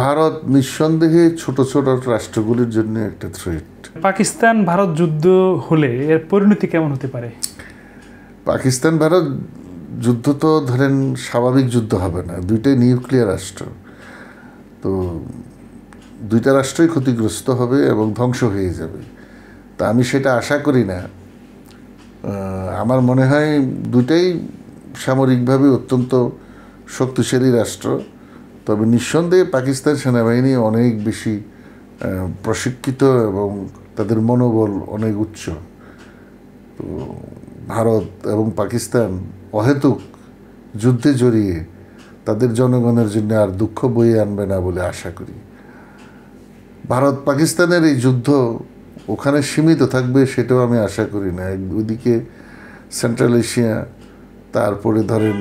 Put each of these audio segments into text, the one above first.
ভারত নিঃসন্দেহে ছোট ছোট রাষ্ট্রগুলির জন্য একটা থ্রেট। পাকিস্তান ভারত যুদ্ধ হলে এর পরিণতি কেমন হতে পারে? পাকিস্তান ভারত যুদ্ধ তো ধরেন স্বাভাবিক যুদ্ধ হবে না, দুইটাই নিউক্লিয়ার রাষ্ট্র, তো দুইটা রাষ্ট্রই ক্ষতিগ্রস্ত হবে এবং ধ্বংস হয়ে যাবে। তা আমি সেটা আশা করি না। আমার মনে হয় দুইটাই সামরিকভাবে অত্যন্ত শক্তিশালী রাষ্ট্র, তবে নিঃসন্দেহে পাকিস্তান সেনাবাহিনী অনেক বেশি প্রশিক্ষিত এবং তাদের মনোবল অনেক উচ্চ। তো ভারত এবং পাকিস্তান অহেতুক যুদ্ধে জড়িয়ে তাদের জনগণের জন্য আর দুঃখ বয়ে আনবে না বলে আশা করি। ভারত পাকিস্তানের এই যুদ্ধ ওখানে সীমিত থাকবে সেটাও আমি আশা করি না। ওইদিকে সেন্ট্রাল এশিয়া, তারপরে ধরেন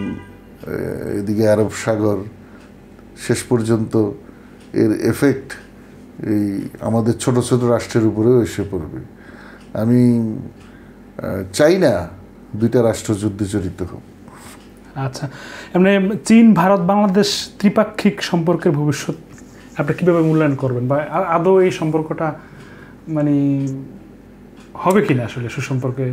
এদিকে আরব সাগর, শেষ পর্যন্ত এর এফেক্ট এই আমাদের ছোট ছোট রাষ্ট্রের উপরেও এসে পড়বে। আমি চাই না দুইটা রাষ্ট্র যুদ্ধে জড়িত হোক। আচ্ছা, এমনি চীন ভারত বাংলাদেশ ত্রিপাক্ষিক সম্পর্কের ভবিষ্যৎ আপনি কীভাবে মূল্যায়ন করবেন, বা আদৌ এই সম্পর্কটা মানে হবে কিনা আসলে সুসম্পর্কে?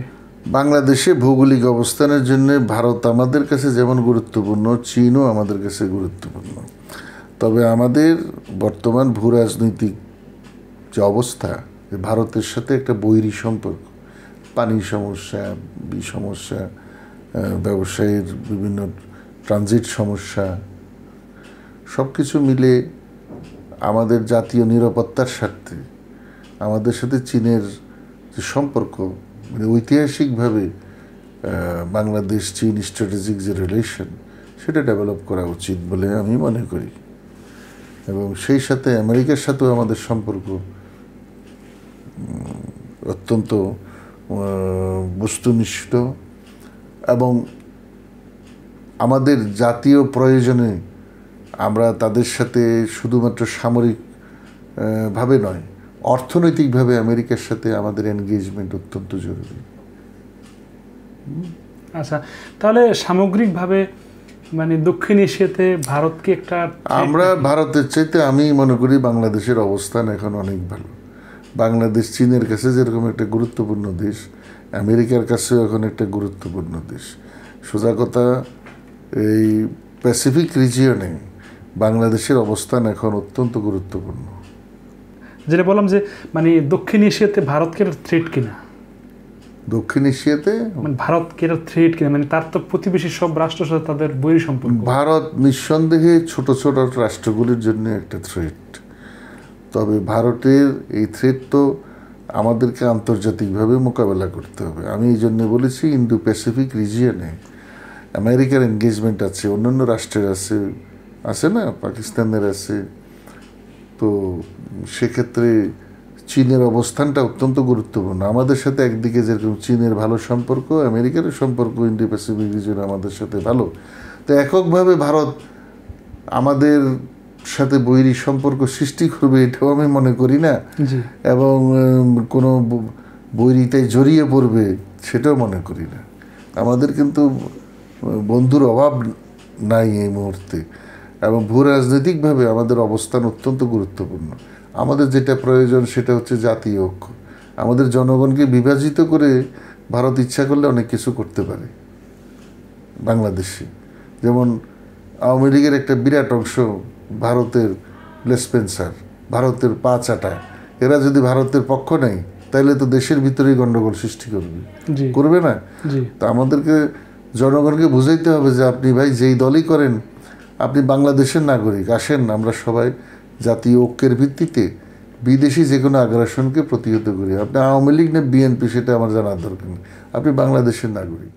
বাংলাদেশে ভৌগোলিক অবস্থানের জন্য ভারত আমাদের কাছে যেমন গুরুত্বপূর্ণ, চীনও আমাদের কাছে গুরুত্বপূর্ণ। তবে আমাদের বর্তমান ভূ রাজনৈতিক যে অবস্থা, ভারতের সাথে একটা বৈরী সম্পর্ক, পানি সমস্যা, সমস্যা, ব্যবসায়ের বিভিন্ন ট্রানজিট সমস্যা, সব কিছু মিলে আমাদের জাতীয় নিরাপত্তার স্বার্থে আমাদের সাথে চীনের যে সম্পর্ক, মানে ঐতিহাসিকভাবে বাংলাদেশ চীন স্ট্র্যাটেজিক যে রিলেশন, সেটা ডেভেলপ করা উচিত বলে আমি মনে করি। এবং সেই সাথে আমেরিকার সাথেও আমাদের সম্পর্ক অত্যন্ত বস্তুনিষ্ঠ, এবং আমাদের জাতীয় প্রয়োজনে আমরা তাদের সাথে শুধুমাত্র সামরিক ভাবে নয়, অর্থনৈতিকভাবে আমেরিকার সাথে আমাদের এনগেজমেন্ট অত্যন্ত জরুরি। আচ্ছা, তাহলে সামগ্রিকভাবে মানে দক্ষিণ এশিয়াতে ভারতকে একটা, আমরা ভারতের চাইতে আমি মনে করি বাংলাদেশের অবস্থান এখন অনেক ভালো। বাংলাদেশ চীনের কাছে যেরকম একটা গুরুত্বপূর্ণ দেশ, আমেরিকার কাছেও এখন একটা গুরুত্বপূর্ণ দেশ। সোজা কথা, এই প্যাসিফিক রিজিয়নে বাংলাদেশের অবস্থান এখন অত্যন্ত গুরুত্বপূর্ণ। যেটা বললাম যে মানে দক্ষিণ এশিয়াতে ভারতকে থ্রেট কিনা, দক্ষিণ এশিয়াতে মানে ভারতকে থ্রেট কিনা, মানে তার তো প্রতিবেশী সব রাষ্ট্রের সাথে তাদের বৈরী সম্পর্ক। ভারত নিঃসন্দেহে ছোট ছোট রাষ্ট্রগুলির জন্য একটা থ্রেট, তবে ভারতের এই থ্রেট তো আমাদেরকে আন্তর্জাতিকভাবে মোকাবেলা করতে হবে। আমি এই জন্য বলেছি ইন্দো প্যাসিফিক রিজিয়নে আমেরিকার এনগেজমেন্ট আছে, অন্যান্য রাষ্ট্রের আছে, আছে না, পাকিস্তানের আছে। তো সেক্ষেত্রে চীনের অবস্থানটা অত্যন্ত গুরুত্বপূর্ণ। আমাদের সাথে একদিকে যেরকম চীনের ভালো সম্পর্ক, আমেরিকারও সম্পর্ক ইন্দো প্যাসিফিক রিজিয়নে আমাদের সাথে ভালো। তো এককভাবে ভারত আমাদের সাথে বৈরী সম্পর্ক সৃষ্টি করবে এটাও আমি মনে করি না, এবং কোনো বৈরিতায় জড়িয়ে পড়বে সেটাও মনে করি না। আমাদের কিন্তু বন্ধুর অভাব নাই এই মুহূর্তে, এবং ভূ রাজনৈতিকভাবে আমাদের অবস্থান অত্যন্ত গুরুত্বপূর্ণ। আমাদের যেটা প্রয়োজন সেটা হচ্ছে জাতীয় ঐক্য। আমাদের জনগণকে বিভাজিত করে ভারত ইচ্ছা করলে অনেক কিছু করতে পারে বাংলাদেশে। যেমন আওয়ামী লীগের একটা বিরাট অংশ ভারতের লেসপেন্সার, ভারতের পা চাটা, এরা যদি ভারতের পক্ষ নেয় তাহলে তো দেশের ভিতরেই গণ্ডগোল সৃষ্টি করবে না? তা আমাদেরকে জনগণকে বুঝাইতে হবে যে আপনি ভাই যেই দলই করেন, আপনি বাংলাদেশের নাগরিক, আসেন আমরা সবাই জাতীয় ঐক্যের ভিত্তিতে বিদেশি যে কোনো আগ্রাসনকে প্রতিহত করি। আপনি আওয়ামী লীগ না বিএনপি সেটা আমার জানার দরকার নেই, আপনি বাংলাদেশের নাগরিক।